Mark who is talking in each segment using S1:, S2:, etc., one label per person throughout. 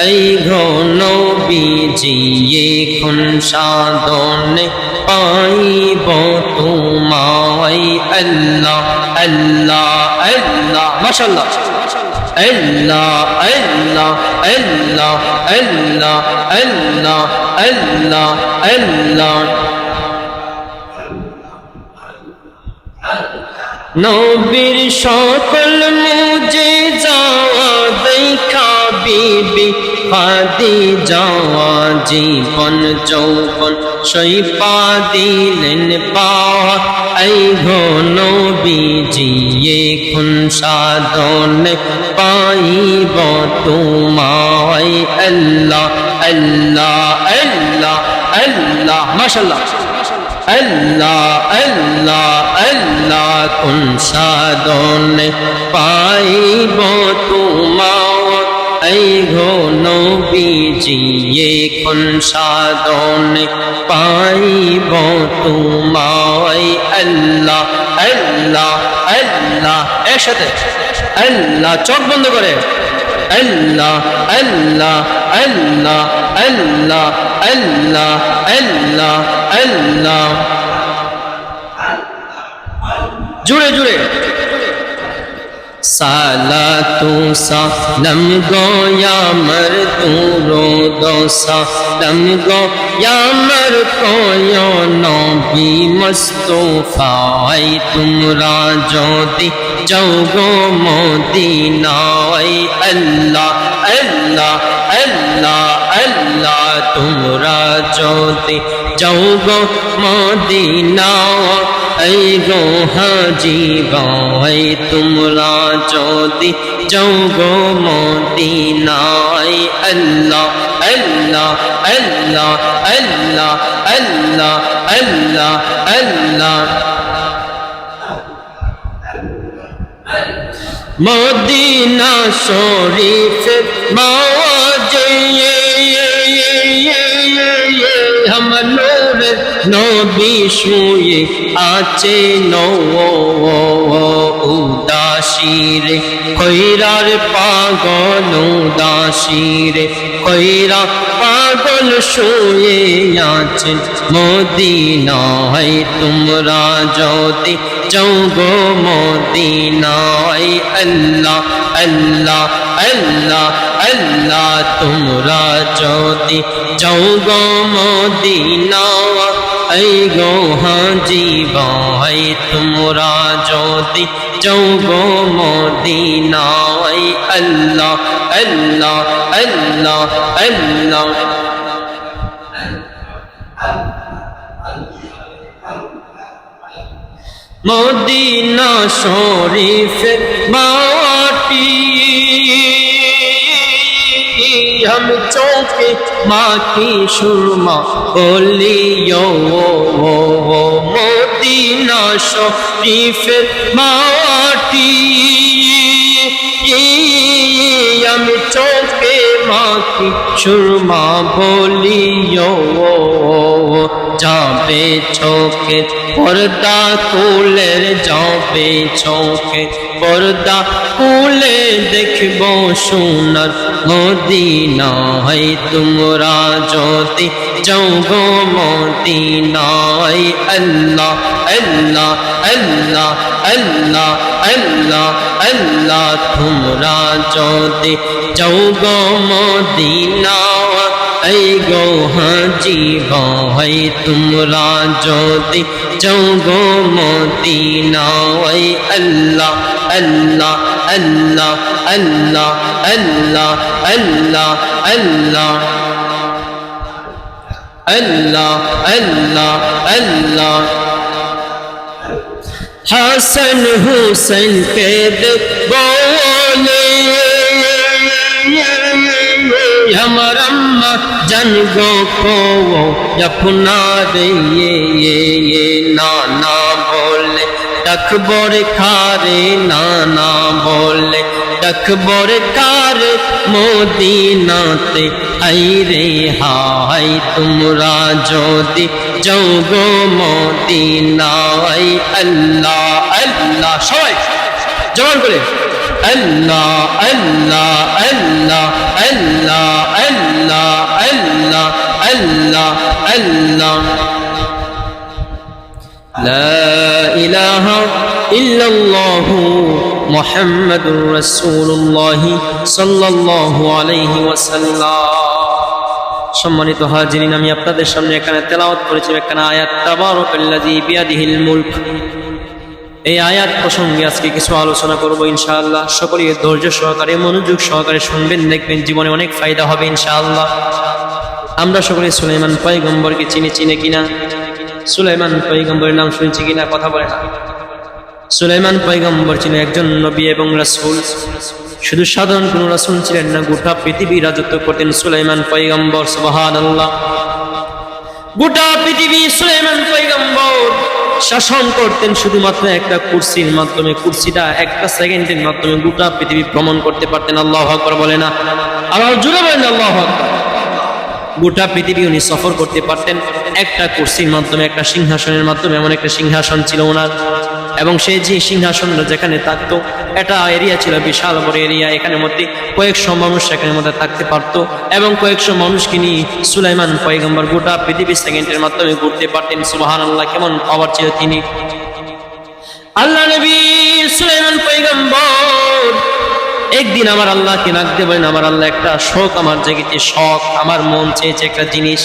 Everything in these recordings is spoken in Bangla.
S1: এই গো নবীজি এখন সাধনে পাইব তোমায় আল্লাহ আল্লাহ আল্লাহ মাশাআল্লাহ আল্লাহ আল্লাহ আল্লাহ আল্লাহ আল্লাহ আল্লাহ আল্লাহ নবীর সকল মুজিজা দেখা বিবি খাদিজা জীবন যৌবন সইপা দিলেন পাওয়া এই গো নবীজি এখন সাধনে পাইব তোমায় আল্লাহ আল্লাহ আল্লাহ আল্লাহ মাশাআল্লাহ আল্লাহ আল্লাহ আল্লাহ কোন সাধনে পাইব তোমায় এই গো নবীজি এখন সাধনে পাইব তোমায় আল্লাহ আল্লাহ আল্লাহ একসাথে আল্লাহ চোখ বন্ধ করে আল্লাহ আল্লাহ আল্লাহ আল্লাহ আল্লাহ আল্লাহ আল্লাহ জুড়ে জুড়ে সালাতু সালাম গো ইয়া মারদুদ সালাম গো ইয়া মার কোয় নবী মুস্তাফায় তোমরা যদি যাও গো মদিনায় আল্লাহ আল্লাহ আল্লাহ আল্লাহ তোমরা যদি যাও গো মদিনায় এই গো হাজি ভাই তোমরা যদি যাও গো মদিনায় আল্লাহ আল্লাহ আল্লাহ আল্লাহ আল্লাহ আল্লাহ আল্লাহ মদিনা শরীফে মাওয়াজে हमलोर नबी শুয়ে আছে উদাসীর খৈরার পাগল উদাসীর খৈরা পাগল শুয়ে আছেন মদিনায় তোমরা যদি যাও গো মদিনায় আল্লাহ আল্লাহ আল্লাহ আল্লাহ তোমরা যদি যাও গো মদিনায় এই গো হাজি ভাই তোমরা যদি যাও গো মদিনায় আল্লাহ আল্লাহ আল্লাহ আল্লাহ মদিনা শরীফের মাটি हम चौके माँ की सुरमा बोलियो मदीना शरीफ माटी हम चौके माँ की सुरमा बोलियो जाबे चौके पर्दा कुलेर जाबे चौके पर्दा कुले देखब सोनार মদিনায় তোমরা যদি যাও গো মদিনায় আল্লাহ আল্লাহ আল্লাহ আল্লাহ আল্লাহ আল্লাহ তোমরা যদি যাও গো মদিনায় এই গো হাজি ভাই তোমরা যদি যাও গো মদিনায় আল্লাহ আল্লাহ আল্লাহ আল্লাহ আল্লাহ আল্লাহ আল্লাহ আল্লাহ আল্লাহ আল্লাহ হাসান হুসেন কে বলে আমার আম্মা জান গো কো আপনারে নানা বলে ডাকবর খারে নানা বলে ডাকবর কারে মদিনাতে হাইরে হাই তোমরা যদি যাও গো মদিনায় আল্লাহ আল্লাহ সবাই জবান করে আল্লাহ আল্লাহ আল্লাহ আল্লাহ আল্লাহ আল্লাহ লা ইলাহা ইল্লাল্লাহু মুহাম্মাদুর রাসূলুল্লাহ সাল্লাল্লাহু আলাইহি ওয়াসাল্লাম। সম্মানিত হাজিরিন, আমি আপনাদের সামনে এখানে তেলাওয়াত করেছি একখানা আয়াত, তাবারাকাল্লাযী বিয়াদিহিল মুলক। এই আয়াত প্রসঙ্গে আজকে কিছু আলোচনা করব ইনশাআল্লাহ। সকলেই ধৈর্য সহকারে মনোযোগ সহকারে শুনবেন, দেখবেন জীবনে অনেক ফায়দা হবে ইনশাআল্লাহ। আমরা সকলে সুলাইমান পয়গম্বরকে চিনি কিনা? সুলাইমান পয়গম্বরের নাম শুনেছি কিনা? কথা বলে না। সুলাইমান পয়গম্বর ছিলেন একজন নবী এবং রাসূল। শুধু সাধারণ কোন রাসূল ছিলেন না, গোটা পৃথিবী রাজত্ব করতেন সুলাইমান পয়গম্বর। সুবহানাল্লাহ। গোটা পৃথিবী সুলাইমান পয়গম্বর শাসন করতেন শুধুমাত্র একটা কুরসির মাধ্যমে। কুরসিটা একটা সেকেন্ডের মাধ্যমে গোটা পৃথিবী ভ্রমণ করতে পারতেন। আল্লাহু আকবার বলে না? আর জোরে বলেন আল্লাহু আকবার। গোটা পৃথিবী উনি সফর করতে পারতেন একটা কুরসির মাধ্যমে, একটা সিংহাসনের মাধ্যমে। এমন একটা সিংহাসন ছিল ওনার, এবং সেই যে সিংহাসনটা যেখানে থাকতো, এটা এরিয়া ছিল বিশাল বড় এরিয়া। এখানের মধ্যে কয়েকশো মানুষ এখানের মধ্যে থাকতে পারতো, এবং কয়েকশো মানুষকে নিয়ে সুলাইমান পয়গম্বর গোটা পৃথিবী সেকেন্ডের মাধ্যমে ঘুরতে পারতেন। সুবহানাল্লাহ, কেমন পাওয়ার ছিল তিনি। আল্লাহ নবী সুলাইমান পয়গম্বর একদিন আমার আল্লাহকে ডাকতে বলেন, আমার আল্লাহ একটা শখ আমার জেগেছে, শখ, আমার মন চেয়েছে একটা জিনিস।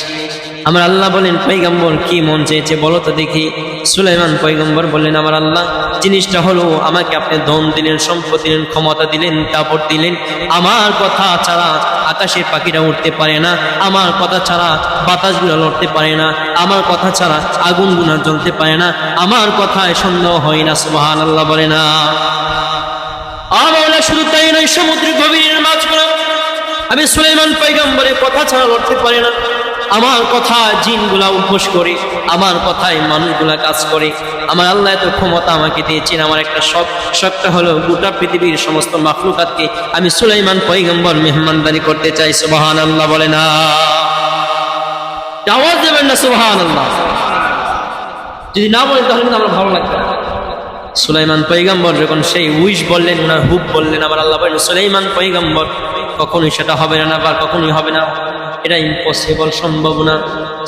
S1: আমার আল্লাহ বলেন, পয়গম্বর কি মন চেয়েছে বলো তো দেখি। সুলাইমান পয়গম্বর বললেন, আমার আল্লাহ জিনিসটা হলো, আমাকে আপনি ধন দিলেন, সম্পদ দিলেন, ক্ষমতা দিলেন, দাপট দিলেন। আমার কথা ছাড়া আকাশের পাখিরা উঠতে পারে না, আমার কথা ছাড়া বাতাসগুলো লড়তে পারে না, আমার কথা ছাড়া আগুনগুলো জ্বলতে পারে না, আমার কথায় সন্দেহ হয় না। সুবহানাল্লাহ বলে না? আমার শুধু তাই নয়, সমুদ্রের গভীরের মাছগুলো আমি সুলাইমান পয়গম্বরের কথা ছাড়া লড়তে পারি না। আমার কথা জিনগুলা উপোস করে, আমার কথায় মানুষগুলা কাজ করে। আমার আল্লাহ এত ক্ষমতা আমাকে দিয়েছেন। আমার একটা শখটা হলো গোটা পৃথিবীর সমস্ত মাখলুকাতকে আমি সুলাইমান পয়গম্বর মেহমানদারি করতে চাই। সুবহানাল্লাহ বলে না? আওয়াজ দেবেন না সুবহানাল্লাহ? যদি না বলেন তাহলে কিন্তু আমার ভালো লাগবে। সুলাইমান পয়গম্বর যখন সেই উইশ বললেন, ওনার হুব বললেন, আমার আল্লাহ বলেন, সুলাইমান পয়গম্বর কখনোই সেটা হবে না, বা কখনোই হবে না, এটা ইম্পসিবল, সম্ভব না।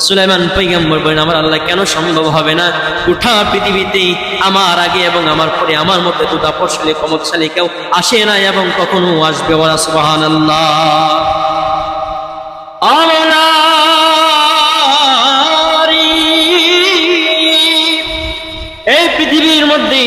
S1: সুলাইমান পয়গম্বর বলেন, আমার আল্লাহ কেন সম্ভব হবে না? গোটা পৃথিবীতে আমার আগে এবং আমার পরে আমার মতো এত দাপটশালী ক্ষমতাশালী কেউ আসে না এবং কখনো আসবে না। সুবহানাল্লাহ। এই পৃথিবীর মধ্যে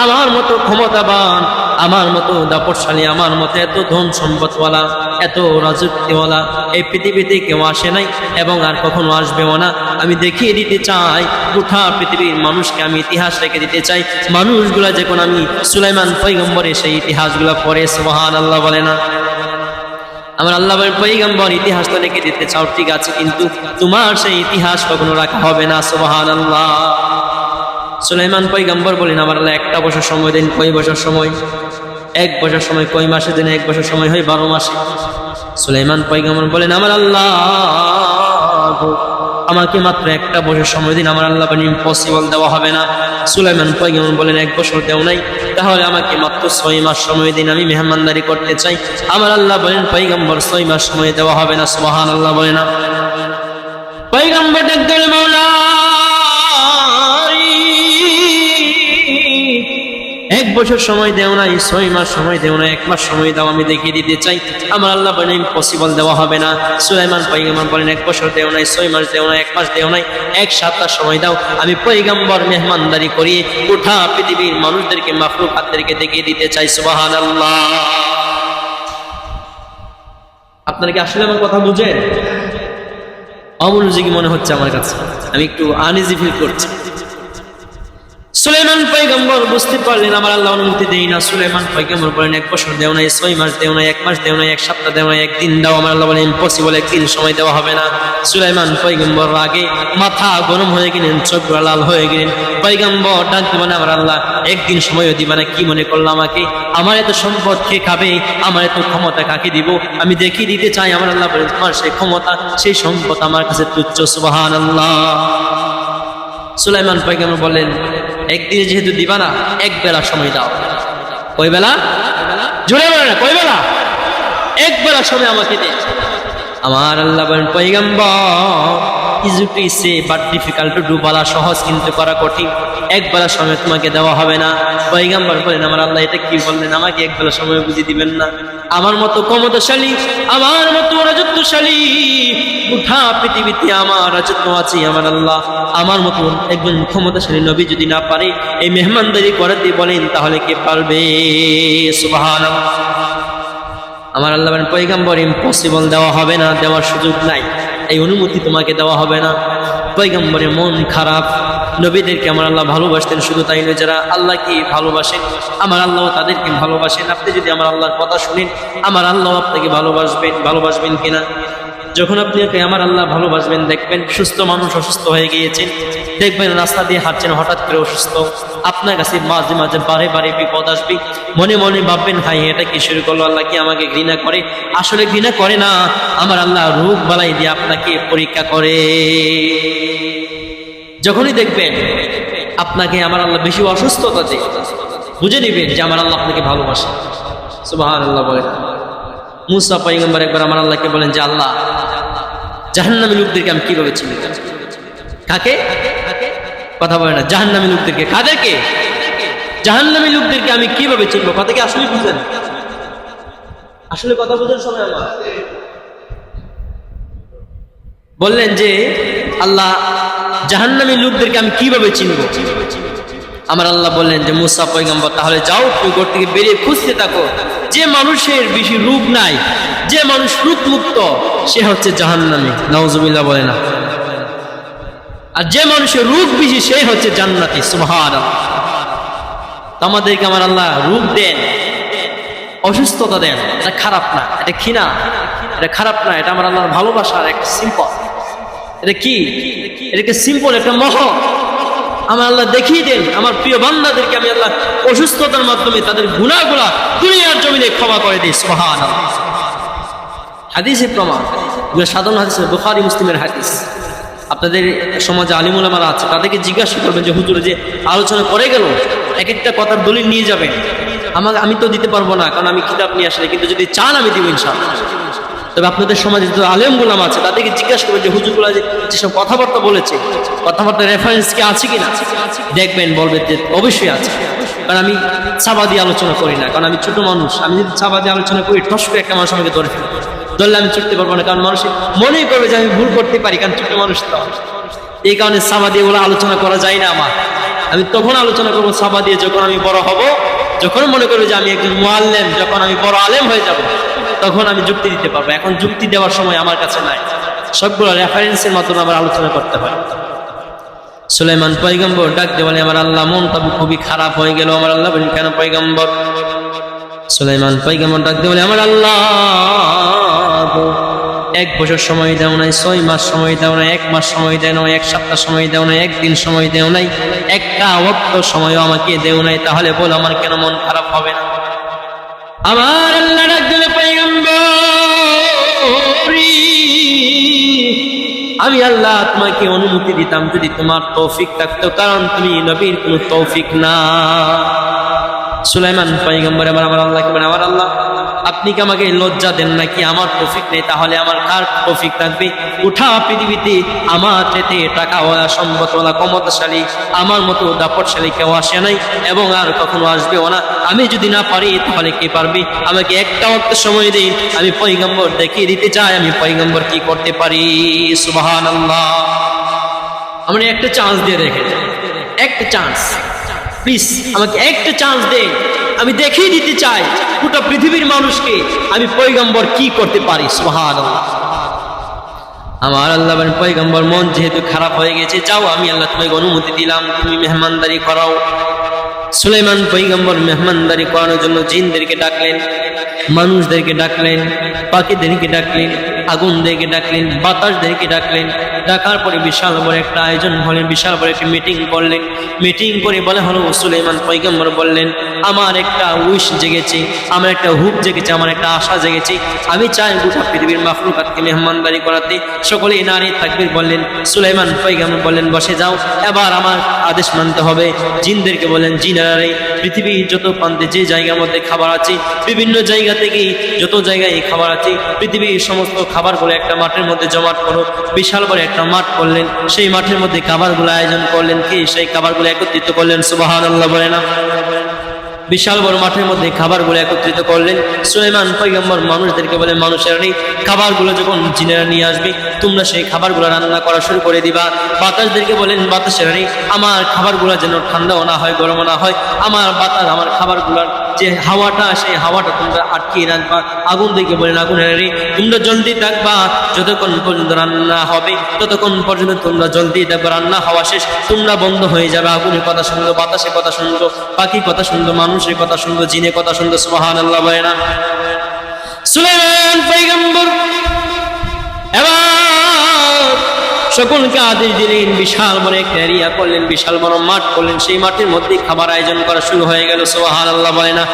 S1: আমার মতো ক্ষমতাবান, আমার মতো দাপটশালী, আমার মতো এত ধন সম্পদওয়ালা, এত রাজত্বওয়ালা এই পৃথিবীতে কেউ আসে নাই এবং আর কখনো আসবেও না। আমি দেখিয়ে দিতে চাই গোটা পৃথিবীর মানুষকে, আমি ইতিহাস রেখে দিতে চাই। মানুষগুলা যখন আমি সুলাইমান পয়গম্বরের সেই ইতিহাসগুলা পড়ে, সুবহানাল্লাহ বলে না? আমার আল্লাহ বলেন, পয়গম্বর ইতিহাস তো লিখে দিতে চাও, ঠিক আছে, কিন্তু তোমার সেই ইতিহাস কখনো রাখা হবে না। সুবহানাল্লাহ। সুলাইমান পয়গম্বর বলেন, আমার আল্লাহ একটা বছর সময় দেন। কয় বছর সময়? 1 বছর সময়। কয় মাসে দেন? 1 বছর সময় হয় 12 মাসে। সুলাইমান পয়গম্বর বলেন, আমার আল্লাহ আমাকে মাত্র একটা বছর সময় দিন। আমার আল্লাহ বলেন, ইম্পসিবল, দেওয়া হবে না। সুলাইমান পয়গম্বর বলেন, 1 বছর দেও নাই, তাহলে আমাকে মাত্র 6 মাস সময় দিন, আমি মেহমানদারি করতে চাই। আমার আল্লাহ বলেন, পয়গম্বর 6 মাস সময় দেওয়া হবে না। সুবহানাল্লাহ বলে না? পয়গম্বর ডাকলেন, মাওলা 1 বছর সময় দেও নাই, 6 মাস সময় দেও না, 1 মাস সময় দাও, আমি দেখিয়ে দিতে চাই। আমার আল্লাহ বলেন, ইম্পসিবল, দেওয়া হবে না। সুলাইমান পয়গম্বর বলেন, 1 বছর দেও নাই, 6 মাস দেও না, 1 মাস দেও নাই, 1 সপ্তাহ সময় দাও, আমি পয়গম্বর মেহমানদারি করিয়ে গোটা পৃথিবীর মানুষদেরকে, মাখলুকাতদেরকে দেখিয়ে দিতে চাই। সুবহানাল্লাহ। আপনারা কি আসলে আমার কথা বুঝেন? অমনোযোগী মনে হচ্ছে আমার কাছে, আমি একটু আনইজি ফিল করছি। সুলাইমান পয়গম্বর বুঝতে পারলেন আমার আল্লাহ অনুমতি দেই না। সুলাইমান পয়গম্বর বলেন, 1 বছর দেও নাই, 6 মাস দেও নাই, 1 মাস দেও নাই, 1 সপ্তাহ দেও নাই, 1 দিন দাও। আমার আল্লাহ বলেন, ইম্পসিবল, 1 দিন সময় দেওয়া হবে না। সুলাইমান পয়গম্বর আগে মাথা গরম হয়ে গেলেন, চোখ লাল হয়ে গেলেন। পয়গম্বর ডাক দিবেন, আমার আল্লাহ 1 দিন সময়ও দিবা না? কি মনে করলো আমাকে? আমার এত সম্পদ কে খাবে? আমার এত ক্ষমতা কাকে দিব? আমি দেখিয়ে দিতে চাই। আমার আল্লাহ বলেন, তোমার সেই ক্ষমতা, সেই সম্পদ আমার কাছে তুচ্ছ। সুবহানাল্লাহ। সুলাইমান পয়গম্বর বলেন, 1 দিনে যেহেতু দিবা না, 1 বেলা সময় দাও। কয় বেলা? জোরে বলে না, কয় বেলা? 1 বেলা সময় আমাকে দে। আমার আল্লাহ বলেন পয়গম্বর easy to say but difficult to do, বলা সহজ কিন্তু করা কঠিন। এক বেলা সময় তোমাকে দেওয়া হবে না। পয়গম্বর বলেন আমার আল্লাহ এটা কি বললেন, আমাকে এক বেলা সময় বুঝিয়ে দিবেন না? আমার মতো ক্ষমতাশালী, আমার মতো রাজত্বশালী গোটা পৃথিবীতে আমার রাজত্ব আছে আমার আল্লাহ। আমার মতো একজন ক্ষমতাশালী নবী যদি না পারে এই মেহমানদারি করাতে বলেন, তাহলে কে পারবে? সুবহানাল্লাহ। আমার আল্লাহ বলেন পয়গম্বর ইম্পসিবল, দেওয়া হবে না, দেওয়ার সুযোগ নাই, এই অনুমতি তোমাকে দেওয়া হবে না। পয়গম্বরের মন খারাপ। নবীদেরকে আমার আল্লাহ ভালোবাসতেন, শুধু তাই নয় যারা আল্লাহকে ভালোবাসেন আমার আল্লাহ তাদেরকে ভালোবাসেন। আপনি যদি আমার আল্লাহর কথা শুনেন, আমার আল্লাহ আপনাকে ভালোবাসবেন কিনা? যখন আপনি আমার আল্লাহ ভালোবাসবেন, দেখবেন সুস্থ মানুষ অসুস্থ হয়ে গিয়েছেন, দেখবেন রাস্তা দিয়ে হাঁটছেন হঠাৎ করে অসুস্থ, আপনার কাছে মাঝে মাঝে বারে বারে বিপদ আসবে, মনে মনে ভাববেন হাই এটা কি শুরু করলো, আল্লাহ কি আমাকে ঘৃণা করে? আসলে ঘৃণা করে না, আমার আল্লাহ রোগ বালাই দিয়ে আপনাকে পরীক্ষা করে। যখনই দেখবেন আপনাকে আমার আল্লাহ বেশি অসুস্থতা দেয়, বুঝে নিবেন যে আমার আল্লাহ আপনাকে ভালোবাসে। সুবহানাল্লাহ বলেন। মুসা পয়গম্বর একবার আমার আল্লাহকে বলেন যে আল্লাহ জাহান্নামী লোকদেরকে আমি কিভাবে চিনি? কাকে? কথা বলে না। জাহান্নামী লোকদেরকে। কাদেরকে? জাহান্নামী লোকদেরকে আমি কিভাবে চিনবো? কথা কি আসলে বুঝেন? আসলে কথা বুঝেন সময় আমার বললেন যে আল্লাহ জাহান্নামী লোকদেরকে আমি কিভাবে চিনবো? আমার আল্লাহ বললেন যে মুসা পয়গম্বর তাহলে যাও, তুমি ঘর থেকে বেরিয়ে খুঁজতে থাকো যে মানুষের বেশি রূপ নাই, যে মানুষ রূপ মুক্ত, সে হচ্ছে জাহান্নামী। নাউজুবিল্লাহ বলে না। আর যে মানুষের রূপ বেশি সে হচ্ছে জান্নাতি। সুবহানাল্লাহ। আমাদেরকে আমার আল্লাহ রূপ দেন, অসুস্থতা দেন, এটা খারাপ না, এটা ঘৃণা, এটা খারাপ না, এটা আমার আল্লাহর ভালোবাসার একটা সিম্পল। এটা কি? এটাকে সিম্পল একটা মহৎ আমার আল্লাহ দেখিয়ে দেন। আমার প্রিয় বান্দাদেরকে আমি আল্লাহ অসুস্থতার মাধ্যমে তাদের গুনাহগুলা দুনিয়ার জমিনে ক্ষমা করে দিই। সুবহানাল্লাহ। হাদিসে প্রমাণ, সাধারণ হাদিস, বুখারী মুসলিমের হাদিস। আপনাদের সমাজে আলিম উলামারা আছে, তাদেরকে জিজ্ঞাসা করবেন যে হুজুর যে আলোচনা করে গেল, এক একটা কথার দলিল নিয়ে যাবেন। আমি তো দিতে পারবো না, কারণ আমি কিতাব নিয়ে আসলে, কিন্তু যদি চান আমি দিব ইনশাআল্লাহ। তবে আপনাদের সমাজে যে আলেম গুলাম আছে তাদেরকে জিজ্ঞাসা করবেন যে হুজুরগুলা যেসব কথাবার্তা বলেছে, কথাবার্তার রেফারেন্স কি আছে কিনা? দেখবেন বলবে যে অবশ্যই আছে। কারণ আমি ছাপা দিয়ে আলোচনা করি না, কারণ আমি ছোট মানুষ। আমি যদি ছাপা দিয়ে আলোচনা করি, টস করে একটা মানুষ আমাকে ধরলে আমি ছুটতে পারবো না, কারণ মানুষ মনে করবে যে আমি ভুল করতে পারি, কারণ ছোট মানুষ তো। এই কারণে ছাপা দিয়ে বলে আলোচনা করা যায় না আমার। আমি তখন আলোচনা করবো ছাপা দিয়ে যখন আমি বড় হব, যখন মনে করবো যে আমি একজন মুআল্লিম, যখন আমি বড় আলেম হয়ে যাব, তখন আমি যুক্তি দিতে পারবো। এখন যুক্তি দেওয়ার সময় আমার কাছে নাই, সবগুলো রেফারেন্সের মাধ্যমে আবার আলোচনা করতে হয়। সুলাইমান পয়গম্বর ডাকতে বলে আমার আল্লাহ মনটা খুবই খারাপ হয়ে গেল। আমার আল্লাহ বলেন কেন পয়গম্বর? সুলাইমান পয়গম্বর ডাকতে বলে আমার আল্লাহ 1 বছর সময় দাও নাই, 6 মাস সময় দাও নাই, 1 মাস সময় দেও নাই, 1 সপ্তাহ সময় দেও নাই, 1 দিন সময় দেও নাই, একটা ওয়াক্ত সময়ও আমাকে দেও নাই, তাহলে বল আমার কেন মন খারাপ হবে না? আমার আল্লাহ ডাক দিলে পয়গম্বর আমি আল্লাহ তোমাকে অনুমতি দিতাম যদি তোমার তৌফিক থাকতো, কারণ তুমি নবীর কোনো তৌফিক না। সুলাইমান পয়গম্বর আমার আল্লাহকে বলেন আমার আল্লাহ আপনি কি আমাকে লজ্জা দেন নাকি? আমার তৌফিক নেই, তাহলে আমার কার তৌফিক থাকবে? গোটা পৃথিবীতে আমার চেয়ে টাকাওয়ালা, সম্পদওয়ালা, ক্ষমতাশালী, আমার মতো দাপটশালী কেউ আসে নাই এবং আর কখনো আসবেও না। আমি যদি না পারি তাহলে কে পারবে? আমাকে একটা ওয়াক্ত সময় দিন, আমি পয়গম্বর দেখিয়ে দিতে চাই আমি পয়গম্বর কি করতে পারি। সুবহানাল্লাহ। আমরা একটা চান্স দিয়ে দেখেন, একটা চান্স, প্লিজ আমাকে একটা চান্স দেন, আমি দেখিয়ে দিতে চাই গোটা পৃথিবীর মানুষকে আমি পয়গম্বর কি করতে পারি। সুবহানাল্লাহ। আমার আল্লাহ বলেন পয়গম্বর মন যেহেতু খারাপ হয়ে গেছে, যাও আমি আল্লাহ তোমাকে অনুমতি দিলাম, তুমি মেহমানদারি করাও। সুলাইমান পয়গম্বর মেহমানদারি করানোর জন্য জিনদেরকে ডাকলেন, মানুষদেরকে ডাকলেন, পাখিদেরকে ডাকলেন, আগুনদেরকে ডাকলেন, বাতাসদেরকে ডাকলেন। ডাকার পরে বিশাল বড় একটা আয়োজন হলেন, বিশাল বড় একটা মিটিং করলেন। মিটিং করে বলা হলো সুলাইমান পয়গম্বর বললেন আমার একটা উইশ জেগেছে, আমার একটা হুক জেগেছে, আমার একটা আশা জেগেছে, আমি চাই গোটা পৃথিবীর মাখলুকাতকে মেহমানদারি করাতে। সকলে নারী তাকবীর বললেন। সুলাইমান পয়গম্বর বললেন বসে যাও, এবার আমার আদেশ মানতে হবে। জিনদেরকে বলেন জিনারা পৃথিবীর যত প্রান্তে যে জায়গার মধ্যে খাবার আছে, বিভিন্ন জায়গা থেকে যত জায়গায় খাবার আছে পৃথিবীর সমস্ত খাবারগুলো একটা মাঠের মধ্যে জমাট করো। বিশাল বড় একটা মাঠ করলেন, সেই মাঠের মধ্যে খাবারগুলো আয়োজন করলেন, কি সেই খাবারগুলো একত্রিত করলেন, সুবহানাল্লাহ বলে না? বিশাল বড় মাঠের মধ্যে খাবারগুলো একত্রিত করলেন। সুলাইমান পয়গম্বর মানুষদেরকে বলেন, মানুষেরা নেই, খাবারগুলো যখন জিনেরা নিয়ে আসবে তোমরা সেই খাবারগুলো রান্না করা শুরু করে দিবা। বাতাসদেরকে বলেন, বাতাসেরা নেই, আমার খাবারগুলো যেন ঠান্ডাও না হয়, গরমও না হয়, আমার বাতাস, আমার খাবারগুলোর যে হাওয়াটা, সেই হাওয়াটা তোমরা আটকিয়ে রাখবা। আগুন দিকে বলেন, আগুনের তোমরা জলদি থাকবা, যতক্ষণ পর্যন্ত রান্না হবে ততক্ষণ পর্যন্ত তোমরা জলদি থাকবা, রান্না হওয়া শেষ তোমরা বন্ধ হয়ে যাবে। আগুনের কথা শুনলো, বাতাসের কথা শুনলো, পাখি কথা শুনলো, মানুষের কথা শুনলো, জিনের কথা শুনলো, সুবহানাল্লাহ বলে না? সুলাইমান পয়গম্বর এবার সকলকে আদেশ দিলেন, বিশাল বড় একটা এরিয়া করলেন, বিশাল বড় মাঠ করলেন, সেই মাঠের মধ্যে খাবার আয়োজন করা শুরু হয়ে গেল, সুবহানাল্লাহ বলে না?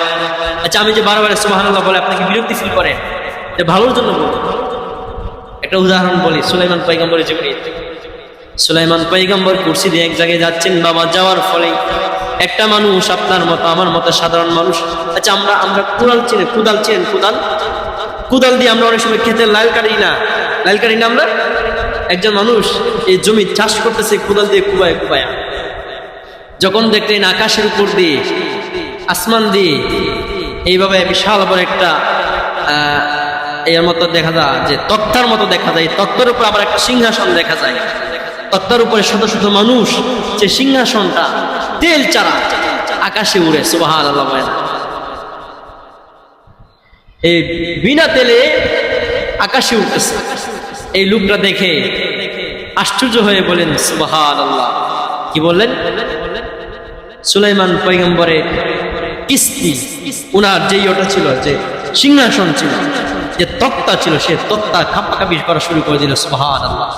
S1: আচ্ছা, আমি যে বারবার সুবহানাল্লাহ বলে আপনাকে বিরক্তি ফিল করেন, এটা ভালোর জন্য বলবো। একটা উদাহরণ বলি সুলাইমান পয়গম্বরের জীবনে। সুলাইমান পয়গম্বর কুরসি দিয়ে এক জায়গায় যাচ্ছেন, বাবা, যাওয়ার ফলে একটা মানুষ আপনার মতো আমার মতো সাধারণ মানুষ, আচ্ছা আমরা কুড়াল চিনি, কুদাল চেন, কুদাল দিয়ে আমরা অনেক সময় খেতে লাল কাটি না আমরা। একজন মানুষ এই জমি চাষ করতেছে, কুদাল দিয়ে কুবায় কুবায়া, যখন দেখলেন আকাশের উপর দিয়ে, আসমান দিয়ে এইভাবে বিশাল বড় একটা এর মতো দেখা যায়, যে তক্তার মতো দেখা যায়, তক্তার উপর আবার একটা সিংহাসন দেখা যায়, তক্তার উপরে শত শত মানুষ, যে সিংহাসনটা তেল চারা আকাশে উড়ে, সুবহানাল্লাহ বলে না? এই বিনা তেলে আকাশে উঠতেছে। এই লোকটা দেখে আশ্চর্য হয়ে বলেন, সুবহানাল্লাহ। কি বললেন? সুলাইমান পয়গম্বরের কিস্তি, উনার যেই ওটা ছিল, যে সিংহাসন ছিল, যে তক্তা ছিল, সে তক্তা কাঁপাকাঁপি করা শুরু করে দিল, সুবহানাল্লাহ।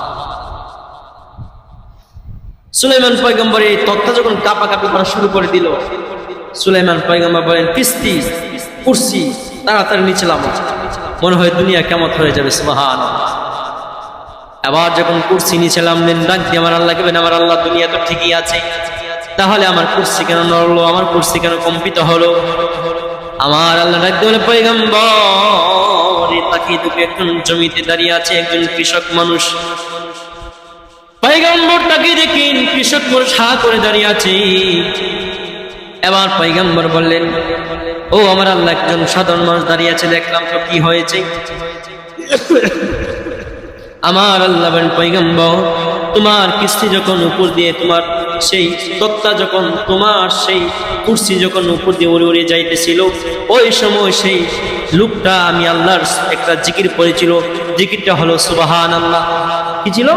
S1: সুলাইমান পয়গম্বর এই তক্তা যখন কাঁপাকাঁপি করা শুরু করে দিল, সুলাইমান পয়গম্বর বলেন, কিস্তি, কুরসি তাড়াতাড়ি নিচে নামো, মনে হয় দুনিয়া কিয়ামত হয়ে যাবে, সুবহানাল্লাহ। আবার যখন কুরসি নিচে নামলেন, ডাক দিয়ে আমার আল্লাহকে বলেন, আমার আল্লাহ, দুনিয়া তো ঠিকই আছে, তাহলে আমার কুরসি কেন নড়লো, আমার কুরসি কেন কম্পিত হলো? আমার আল্লাহ ডাক দিয়ে বলে, পয়গম্বর, তাকিয়ে দুটো একজন জমিতে দাঁড়িয়ে আছে, একজন কৃষক মানুষ। পয়গম্বর তাকিয়ে দেখেন কৃষক মানুষ হা করে দাঁড়িয়ে আছে। এবার পয়গম্বর বললেন, ও আমার আল্লাহ, একজন সাধারণ মানুষ দাঁড়িয়ে আছে, দেখলাম তো, কি হয়েছে? আমার আল্লাহ বলেন, পয়গম্বর, তোমার কিস্তি যখন উপর দিয়ে, তোমার সেই তক্তা যখন, তোমার সেই কুরসি যখন উপর দিয়ে উড়ে উড়ে যাইতেছিল, ওই সময় সেই লোকটা আমি আল্লাহর একটা জিকির পড়েছিল, জিকিরটা হলো সুবহানাল্লাহ। কি ছিল?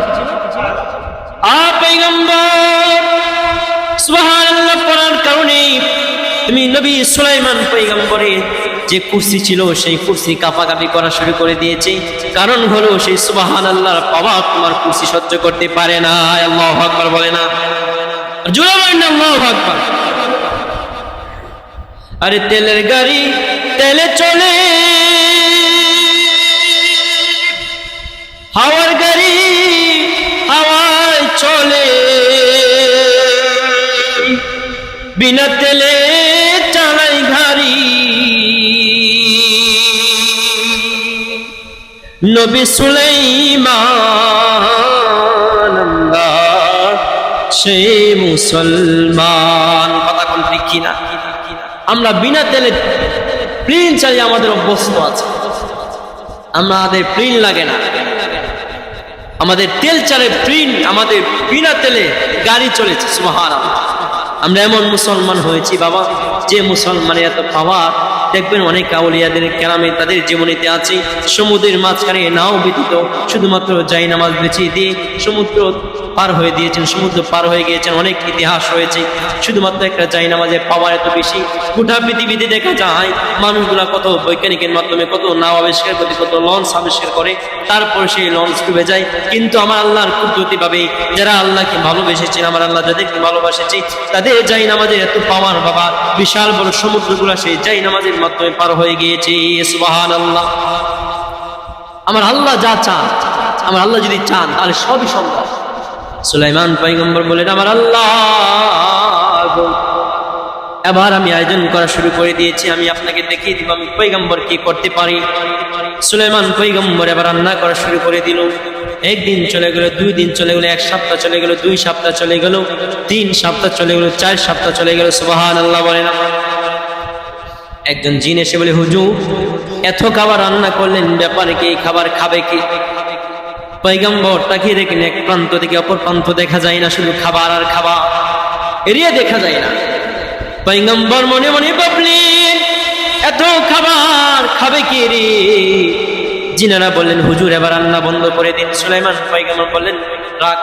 S1: পয়গম্বর সুবহানাল্লাহ পড়ার কারণে তুমি নবী সুলাইমান পয়গম্বরের যে কুরসি ছিল, সেই কুরসি কাঁপাকাঁপি করা শুরু করে দিয়েছে। কারণ হলো সেই সুবহানাল্লাহর পাওয়ার তোমার কুরসি সহ্য করতে পারে না। আল্লাহু আকবার বলে না? জোরে বলেন না, আল্লাহু আকবার। আরে তেলের গাড়ি তেলে চলে, হাওয়ার গাড়ি হাওয়ায় চলে, বিনা তেলে চালাই গাড়ি। নবী সুলাইমান সেই মুসলমান। কথা কোন ঠিক কিনা? আমরা বিনা তেলে প্লেন চালিয়ে আমাদের অভ্যস্ত আছে, আমাদের প্লেন লাগে না, আমাদের তেল চালে প্লেন, আমাদের বিনা তেলে গাড়ি চলেছে, সুবহানাল্লাহ। আমরা এমন মুসলমান হয়েছি বাবা, যে মুসলমানের এত পাওয়ার দেখবেন অনেক আউলিয়াদের কেরামে তাদের জীবনীতে আছে, সমুদ্রের মাঝখানে নাও ব্যতীত শুধুমাত্র যাই নামাজ বেঁচিয়ে দিয়ে সমুদ্র পার হয়ে দিয়েছেন, সমুদ্র পার হয়ে গিয়েছেন। অনেক ইতিহাস রয়েছে, শুধুমাত্র একটা যাই নামাজের পাওয়ার এত বেশি। গোটা পৃথিবীতে দেখা যায় মানুষগুলা কত বৈজ্ঞানিকের মাধ্যমে কত নাও আবিষ্কার করে, কত লঞ্চ আবিষ্কার করে, তারপরে সেই লঞ্চ ডুবে যায়। কিন্তু আমার আল্লাহর কুদরতি ভাবে যারা আল্লাহকে ভালোবেসেছেন, আমার আল্লাহ যাদেরকে ভালোবাসেছে, তাদের যাই নামাজের এত পাওয়ার বাবা, বিশাল বড় সমুদ্রগুলা সেই যাই নামাজের মাধ্যমে পার হয়ে গিয়েছে, সুবহানাল্লাহ। আমার আল্লাহ যা চান, আমার আল্লাহ যদি চান তাহলে সবই সম্ভব। সুলাইমান পয়গম্বর বলেন, আমার আল্লাহ এবার আমি আয়োজন করা শুরু করে দিয়েছি, আমি আপনাকে দেখিয়ে দিব আমি পয়গম্বর কি করতে পারি। সুলাইমান পয়গম্বর এবার রান্না করা শুরু করে দিল। একদিন চলে গেল, 2 দিন চলে গেল, 1 সপ্তাহ চলে গেল, 2 সপ্তাহ চলে গেল, 3 সপ্তাহ চলে গেল, 4 সপ্তাহ চলে গেল। সুবহানাল্লাহ বলেন। একজন জিন এসে বলে, হুজুর এত খাবার রান্না করলেন, ব্যাপারে কি? এই খাবার খাবে কি? পয়গম্বর তাকিয়ে দেখেন, এক প্রান্ত থেকে অপর প্রান্ত দেখা যায় না, শুধু খাবার আর খাবার, এরিয়া দেখা যায় না। পয়গম্বর মনে মনে ভাবলেন, এত খাবার খাবে কি রে? জিনেরা বললেন, হুজুর এবার রান্না বন্ধ করে দিন। সুলাইমান পয়গম্বর বললেন, রাখ,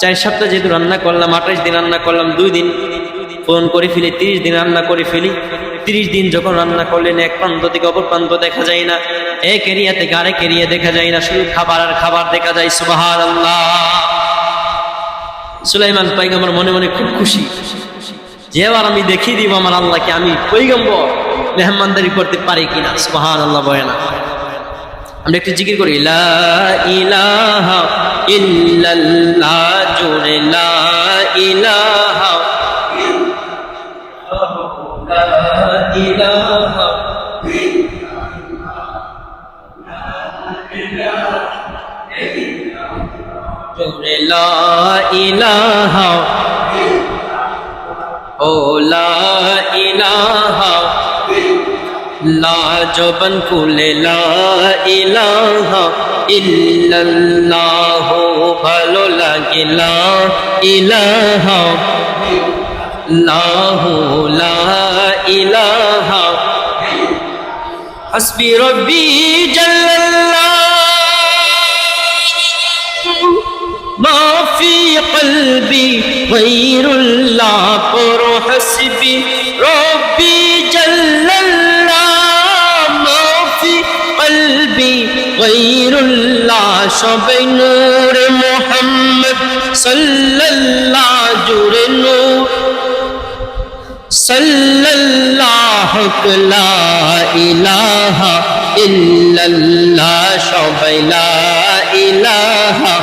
S1: 4 সপ্তাহ যেহেতু রান্না করলাম, 28 দিন রান্না করলাম, 2 দিন পূরণ করে ফেলি, 30 দিন রান্না করে ফেলি। 30 দিন যখন রান্না করলেন, এক প্রান্ত থেকে অপর প্রান্ত দেখা যায় না, এক এরিয়া থেকে আরেক এরিয়া দেখা যায় না, শুধু খাবার আর খাবার দেখা যায়। সুবহানাল্লাহ। সুলাইমান পয়গম্বর মনে মনে খুব খুশি যে এবার আমি দেখিয়ে দিব আমার আল্লাহকে, আমি পয়গম্বর মেহমানদারি করতে পারি কিনা। সুবহানাল্লাহ বলে না। আমরা একটু জিকির করি, লা ইলাহা ইল্লাল্লাহ, জোরে লা ইলাহা ইলাহা জোরে লা ইলাহা, ও লা ইলাহা, লা জবান খুলে লা ইলাহা ইল্লাল্লাহ, ভালো লাগে লা ইলাহা লাহু লা ইলাহা, হাসবি রব্বি জাল্লাল্লাহ, মা ফি কলবি গায়রুল্লাহ, পড়ো হাসবি রব্বি জাল্লাল্লাহ, মা ফি কলবি গায়রুল্লাহ, সবাই নূর মুহাম্মদ সাল্লাল্লাহ, জুড়ে নূর সাল্লাল্লাহ, লা ইলাহা ইল্লাল্লাহ, সবাই লা ইলাহা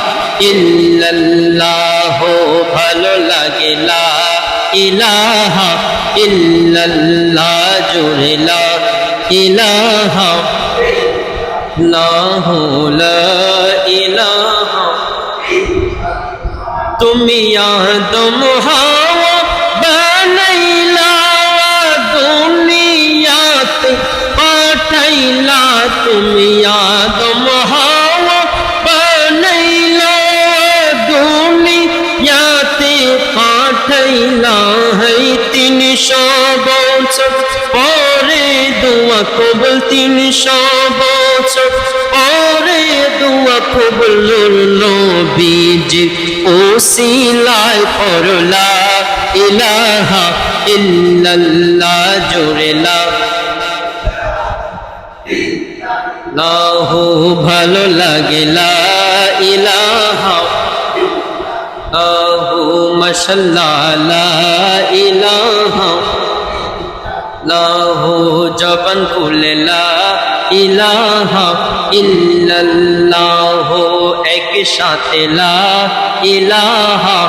S1: ইল্লাল্লাহ, ভালো লাগে লা ইলাহা ইল্লাল্লাহ, জোরে লা ইলাহা লাহু লা ইলাহা। তুমি আদম হাওয়া বানাইলা, দুনিয়াতে পাঠাইলা, তুমি আদম হাওয়া বানাইলা, দুনিয়াতে পাঠাইলা, 300 বছর পরে দোয়া কবুল, 300 বছর পরে দোয়া কবুল, নবীজি ওসিলায় পড়লা ইলাহা ইল্লাল্লাহ, জোরে লা লাহু, ভালো লাগে লা ইলাহা লাহু, মাশাআল্লাহ লা ইলাহা লাহু, জবান খুলে লা ইলাহা ইল্লাল্লাহ, একসাথে লা ইলাহা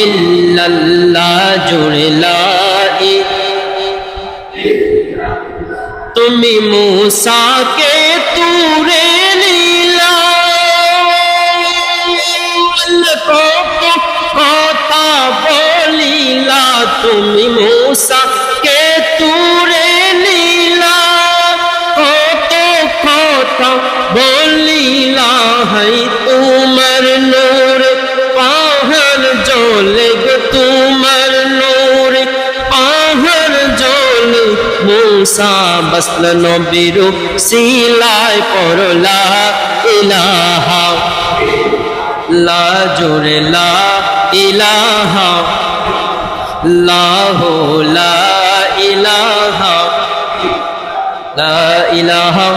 S1: ইল্লাল্লাহ, জোরে লা তুমি মূসাকে তুরে নিলা, কথা বলিলা, তুমি মূসাকে তুরে নিলা, কত কথা বলিলা, তোমার নূর পাহাড় জ্বলে গো, তোমার নূর পাহাড় জ্বলে, মূসা বসল নবীর সিলায় পড়লা ইলাহা লা, জোরে লা ইলাহা লাহু লা ইলাহা লা ইলাহা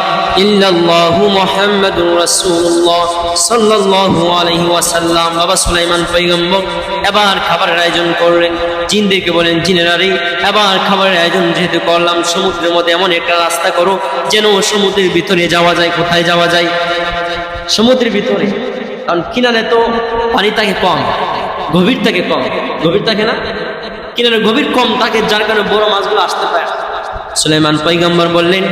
S1: ইল্লাল্লাহু মুহাম্মাদুর রাসূলুল্লাহ সাল্লাল্লাহু আলাইহি ওয়াসাল্লাম। বাবা সুলাইমান পয়গম্বর এবার খাবারের আয়োজন করলেন। জিনদেরকে বলেন, জিনেরা রে, এবার খাবারের আয়োজন যেহেতু করলাম, সমুদ্রের মধ্যে এমন একটা রাস্তা করো যেন সমুদ্রের ভিতরে যাওয়া যায়। কোথায় যাওয়া যায়? সমুদ্রের ভিতরে, কারণ কিনারে তো পানি থাকে কম, গভীর থাকে কম, গভীর থাকে না, কিনারে গভীর কম থাকে, যার কারণে বড় মাছগুলো আসতে পারে। সুলাইমান পয়গম্বর বললেন,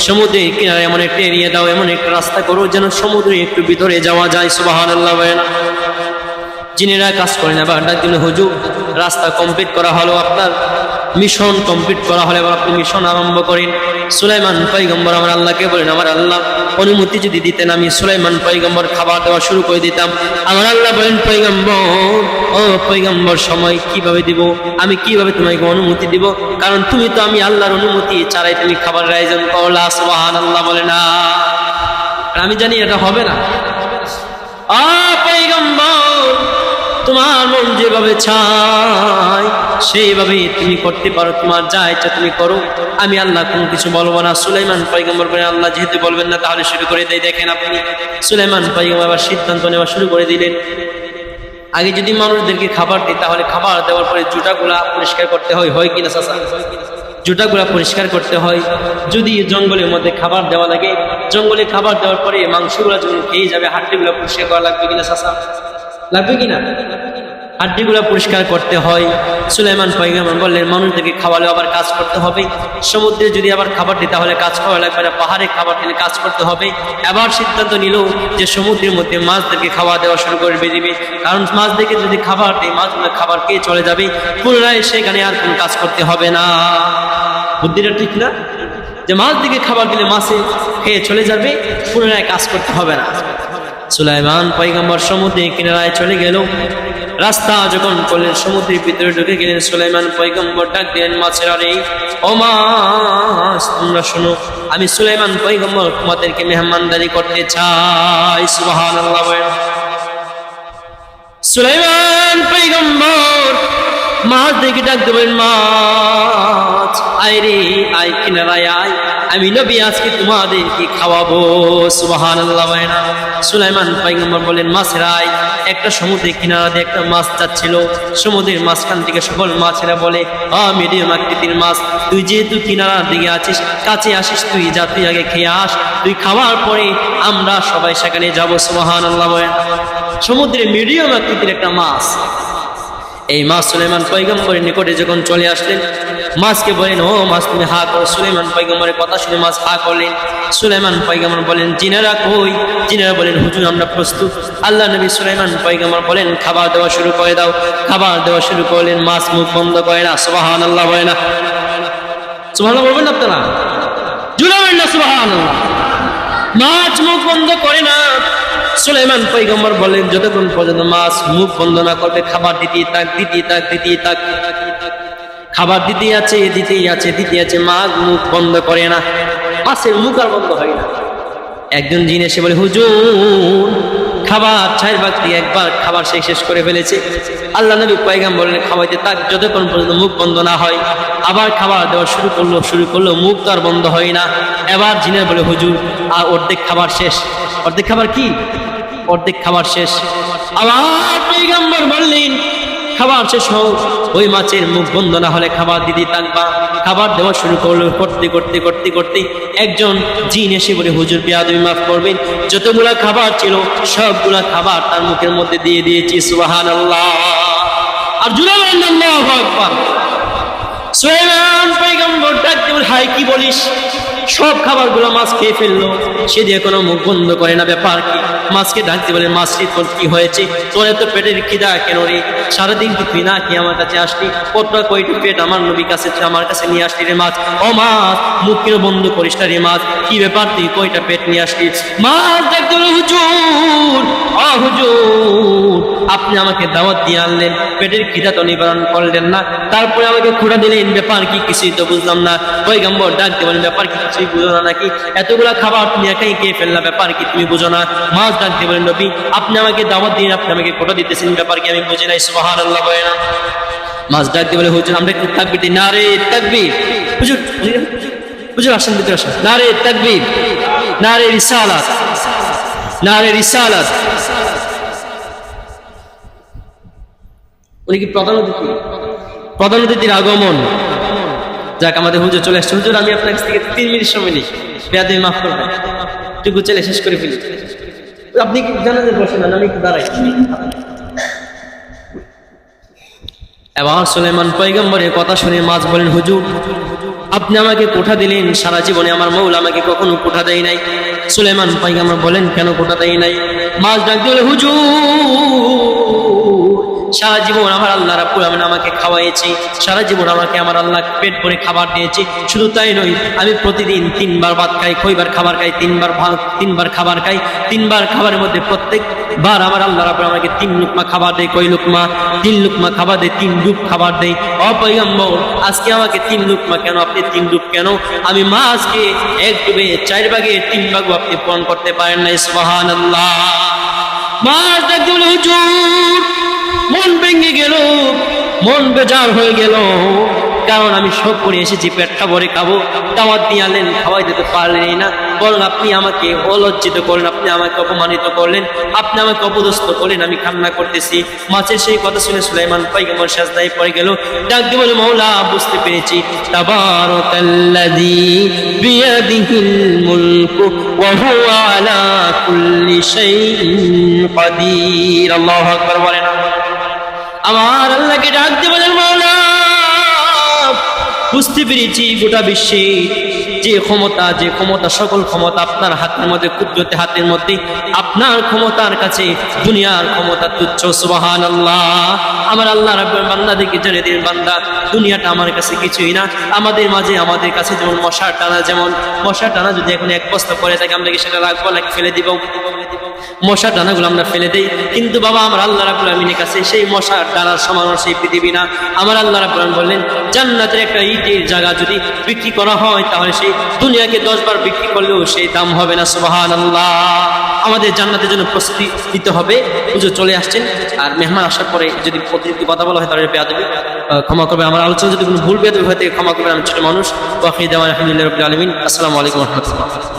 S1: সমুদ্রের কিনারে এমন একটা এরিয়া দাও, এমন একটা রাস্তা করো যেন সমুদ্রে একটু ভিতরে যাওয়া যায়। সুবহানাল্লাহ। জিনেরা কাজ করেন, আবার ডাক দিলেন, হুজুর রাস্তা কমপ্লিট করা হলো, আপনার মিশন কমপ্লিট করা হলে এবার আপনি মিশন আরম্ভ করেন। সুলাইমান পয়গম্বর আমার আল্লাহকে বলেন, আমার আল্লাহ অনুমতি যদি দিতেন আমি সুলাইমান পয়গম্বর খাবার দেওয়া শুরু করে দিতাম। আমার আল্লাহ বলেন, পয়গম্বর, ও পয়গম্বর, সময় কিভাবে দিব, আমি কিভাবে তোমাকে অনুমতি দিব, কারণ তুমি তো আমি আল্লাহর অনুমতি ছাড়াই তুমি খাবারের আয়োজন করলা। সুবহানাল্লাহ বলে না, আমি জানি এটা হবে না। পয়গম্বর, তোমার মন যেভাবে চায় সেইভাবে তুমি করতে পারো, তোমার যা ইচ্ছা তুমি করো, আমি আল্লাহ কোনো কিছু বলবো না। সুলাইমান পয়গম্বর বলেন, আল্লাহ যেহেতু বলবেন না তাহলে শুরু করে দেয়। দেখেন আপনি, সুলাইমান পয়গম্বর আবার সিদ্ধান্ত নেওয়া শুরু করে দিলেন। আগে যদি মানুষদেরকে খাবার দিই তাহলে খাবার দেওয়ার পরে জুতাগুলা পরিষ্কার করতে হয়, হয় কিনা চাচা? জুতাগুলা পরিষ্কার করতে হয়। যদি জঙ্গলের মধ্যে খাবার দেওয়া লাগে, জঙ্গলে খাবার দেওয়ার পরে মাংসগুলা যখন খেয়ে যাবে, হাড্ডিগুলা পরিষ্কার করা লাগবে কিনা চাচা? লাগবে কিনা? হাড্ডিগুলা পরিষ্কার করতে হয়। সুলাইমান পয়গম্বর বললেন, মানুষদেরকে খাওয়ালে আবার কাজ করতে হবে। সমুদ্রে যদি আবার খাবার দিতে হলে কাজ করা লাগবে না, পাহাড়ে খাবার দিলে কাজ করতে হবে। এবার সিদ্ধান্ত নিল যে সমুদ্রের মধ্যে মাছদেরকে খাওয়া দেওয়া শুরু করে দিবে, কারণ মাছদেরকে যদি খাবার দেয় মাছগুলো খাবার খেয়ে চলে যাবে, পুনরায় সেখানে আর কোনো কাজ করতে হবে না। বুদ্ধিটা ঠিক না? যে মাছ দিকে খাবার দিলে মাছে খেয়ে চলে যাবে, পুনরায় কাজ করতে হবে না। সুলাইমান পয়গম্বর সমুদ্রের কিনারায় চলে গেল। রাস্তা যখন করলেন, সমুদ্রের ভিতরে ঢুকে গেলেন। সুলাইমান পয়গম্বর ডাক দিলেন, মাছের আরে, ও মাছ, তোমরা শোনো, আমি সুলাইমান পয়গম্বর তোমাদেরকে মেহমানদারি করতে চাই। সুবহানাল্লাহ। সুলাইমান পয়গম্বর মাছ দেখে ডাক দেবেন, মাছ আয় রে আয়, কিনারায় আয়, আমি নবী আজকে তোমাদেরকে খাওয়াবো। সুবহানাল্লাহ। সুলাইমান পয়গম্বর বলেন, মাছেরা আয়। একটা সমুদ্রের কিনারা দিয়ে একটা মাছ যাচ্ছিল। সমুদ্রের মাঝখান থেকে সকল মাছেরা বলে, মিডিয়াম আকৃতির মাছ, তুই যেহেতু কিনারার দিকে আছিস, কাছে আসিস, তুই যা, তুই আগে খেয়ে আস, তুই খাওয়ার পরে আমরা সবাই সেখানে যাবো। সুবহানাল্লাহ। সমুদ্রের মিডিয়াম আকৃতির একটা মাছ, এই মাছ সুলাইমান পয়গম্বরের নিকটে যখন চলে আসলেন, মাছকে বলেন, ও মাছ তুমি হা করো। সুলাইমান পয়গম্বরের কথা শুনে মাছ হা করলেন। সুলাইমান পয়গম্বর বলেন, জিনেরা কই? জিনেরা বলেন, হুজুর আমরা প্রস্তুত। আল্লাহ নবী সুলাইমান পয়গম্বর বলেন, খাবার দেওয়া শুরু করে দাও। খাবার দেওয়া শুরু করলেন। মাছ মুখ বন্ধ করে না। সুবহানাল্লাহ বলে না? সুবহানাল্লাহ বলবেন না আপনারা? জুড়ে বলেন না সুবহানাল্লাহ। মাছ মুখ বন্ধ করে না। সুলাইমান পয়গম্বর বলেন, যতক্ষণ পর্যন্ত মাছ মুখ বন্ধ না করবে খাবার দিতেই থাক, দিতেই থাক, দিতেই থাক। খাবার দিতেই আছে, দিতেই আছে, দিতেই আছে, মাছ মুখ বন্ধ করে না। মাছের মুখ আর বন্ধ হয় না। একজন জিন এসে বলে, হুজুর খাবার 4 ভাগ দিয়ে একবার খাবার শেষ করে ফেলেছে। আল্লাহ নবী পয়গম্বর বললেন, খাওয়াইতে থাক যতক্ষণ পর্যন্ত মুখ বন্ধ না হয়। আবার খাবার দেওয়া শুরু করলো, মুখ তো আর বন্ধ হয় না। এবার জিনের বলে, হুজুর আর অর্ধেক খাবার শেষ। অর্ধেক খাবার কি? অর্ধেক খাবার শেষ। আবার পয়গম্বর বললেন, খাবার শেষ হোক, ওই মাছের মুখ বন্ধ না হলে খাবার দিতে থাকবা। খাবার দেওয়া শুরু করলো। করতে করতে করতে করতে একজন জিন এসে বলে, হুজুর বেয়াদবি মাফ করবেন, যতগুলা খাবার ছিল সবগুলা খাবার তার মুখের মধ্যে দিয়ে দিয়েছি। সুবহানাল্লাহ। আর জুড়ে বলেন আল্লাহু আকবার। সুলাইমান পয়গম্বর ডাক দিয়ে, হাই কি বলিস? সব খাবারগুলো মাছ খেয়ে ফেললো, সে দিয়ে কোনো মুখ বন্ধ করে না, ব্যাপার কি? মাছকে ডাকতে বলে, মাছ রে তোর কি হয়েছে? তোর এত পেটের খিদা কেন রে? সারাদিন কি তুই না কি আমার কাছে আসলি? কয়টা পেট আমার নবীর কাছে, আমার কাছে নিয়ে আসলি রে মাছ? ও মাছ, মুখ কেন বন্ধ করিস না রে মাছ? কি ব্যাপার, তুই কয়টা পেট নিয়ে আসলি? মাছ ডাকতে বলে, হুজুর, হুজুর, আপনি আমাকে দাওয়াত দিয়ে আনলেন, পেটের খিদা তো নিবারণ করলেন না, তারপরে আমাকে খুঁড়া দিলেন, ব্যাপার কি? কিছুই তো বুঝলাম না। পয়গম্বর ডাকতে বলেন, ব্যাপার কি কিছুই বুঝো না নাকি? এতগুলা খাবার তুমি একাই খেয়ে ফেললা, ব্যাপার কি তুমি বুঝো না? মাছ ডাকতে বলেন, নবী আপনি আমাকে দাওয়াত দিন, আপনি আমাকে খুঁড়া দিতেছেন, ব্যাপার কি আমি বুঝি নাই। সুবহানাল্লাহ বলে না? মাছ ডাকতে বলে, হুজুর আমরা একটু তাকবীর দিই। নারে তাকবীর। হুজুর, হুজুর আসেন, ভিতরে আসেন। নারে তাকবীর, নারে রিসালাত, নারে রিসালাত। উনি কি প্রধান অতিথি? প্রধান অতিথির আগমন। যাক, আমাদের হুজুর চলে আসছে। হুজুর আমি আপনার কাছ থেকে 3 মিনিট সময় নিই, বেয়াদবি মাফ করবেন, একটু গুছালে শেষ করে ফেলি। আপনি কি জানাতে বসেন না, আমি একটু দাঁড়াই। এবার সুলাইমান পয়গম্বরের কথা শুনে মাছ বলেন, হুজুর আপনি আমাকে কোঠা দিলেন, সারা জীবনে আমার মৌলা আমাকে কখনো কোঠা দেয় নাই। সুলাইমান পয়গম্বর বলেন, কেন কোঠা দেয় নাই? মাছ ডাক দিলে, হুজুর সারা জীবন আমার আল্লাহ রাব্বুল আলামিন আমাকে খাওয়াইছে, সারা জীবন আমাকে আমার আল্লাহ পেট ভরে খাবার দিয়েছে। শুধু তাই নয়, আমি প্রতিদিন 3 বার ভাত খাই, কয়বার খাবার খাই? 3 বার ভাত, 3 বার খাবার খাই। 3 বার খাবারের মধ্যে প্রত্যেকবার আমার আল্লাহ রাব্বুল আমাকে 3 লুকমা খাবার দেয়। কয় লুকমা? 3 লুকমা খাবার দেয়, 3 ডুব খাবার দেয়। ও পয়গম্বর, আজকে আমাকে 3 লুকমা কেন? আপনি 3 ডুব কেন? আমি মাছকে 1 ডুবে 4 ভাগে 3 ভাগও আপনি পূরণ করতে পারেন না। সুবহানাল্লাহ। মাছ ডাকতে বলে, হুজুর মন ভেঙে গেল, মন বেজার হয়ে গেল, কারণ আমি শোক করে এসেছি, পেটটা ভরে খাবো, দাওয়াত দিয়ে আনলেন, খাওয়াই দিতে পারলেন না, বরং আপনি আমাকে অলজ্জিত করলেন, আপনি আমাকে অপমানিত করলেন, আপনি আমাকে অপদস্থ করলেন, আমি কান্না করতেছি। মাছের সেই কথা শুনে সুলাইমান পয়গম্বর সিজদায় পড়ে গেল, ডাক দিয়ে বলে, মাওলা বুঝতে পেরেছি, তাবারাকাল্লাযী বিয়াদিহিল মুলকু ওয়া হুয়া আলা কুল্লি শাইইন কাদির। আল্লাহু আকবার বলেন। আমার আল্লাহকে ডাক দিয়ে বলেন, মাওলা বুঝতে পেরেছি গোটা বিশ্বে যে ক্ষমতা সকল ক্ষমতা আপনার হাতের মধ্যে, কুদরতে হাতের মধ্যে, আপনার ক্ষমতার কাছে দুনিয়ার ক্ষমতা তুচ্ছ। সুবহানাল্লাহ। আমার আল্লাহ রাব্বুল বান্দাদেরকে জানিয়ে দিন, বান্দা দুনিয়াটা আমার কাছে কিছুই না। আমাদের মাঝে, আমাদের কাছে যেমন মশার টানা যদি এখন 1 বস্তা পরে থাকে, আমরা কি সেটা রাখবো নাকি ফেলে দিব? মশার ডানাগুলো আমরা ফেলে দেই, কিন্তু বাবা আমার আল্লাহ রাব্বুল আমিনের কাছে সেই মশার ডানার সমান সেই পৃথিবী না। আমার আল্লাহ রাব্বুল আমিন বললেন, জান্নাতের একটা ইটের জায়গা যদি বিক্রি করা হয়, তাহলে সেই দুনিয়াকে 10 বার বিক্রি করলেও সেই দাম হবে না। সুবহানাল্লাহ। আমাদের জান্নাতের জন্য প্রস্তুতি নিতে হবে। হুজুর চলে আসছেন, আর মেহমান আসার পরে যদি অতিরিক্ত কথা বলা হয় তাহলে বেয়াদবি, ক্ষমা করবে। আমার আলোচনা যদি কোনো ভুল বেয়াদবি হয়, ক্ষমা করবে। আমি ছোট মানুষ। ওয়া আখিরু দাওয়ানা আলহামদুলিল্লাহি রাব্বিল আলামিন। আসসালামু আলাইকুম ওয়া রাহমাতুল্লাহ।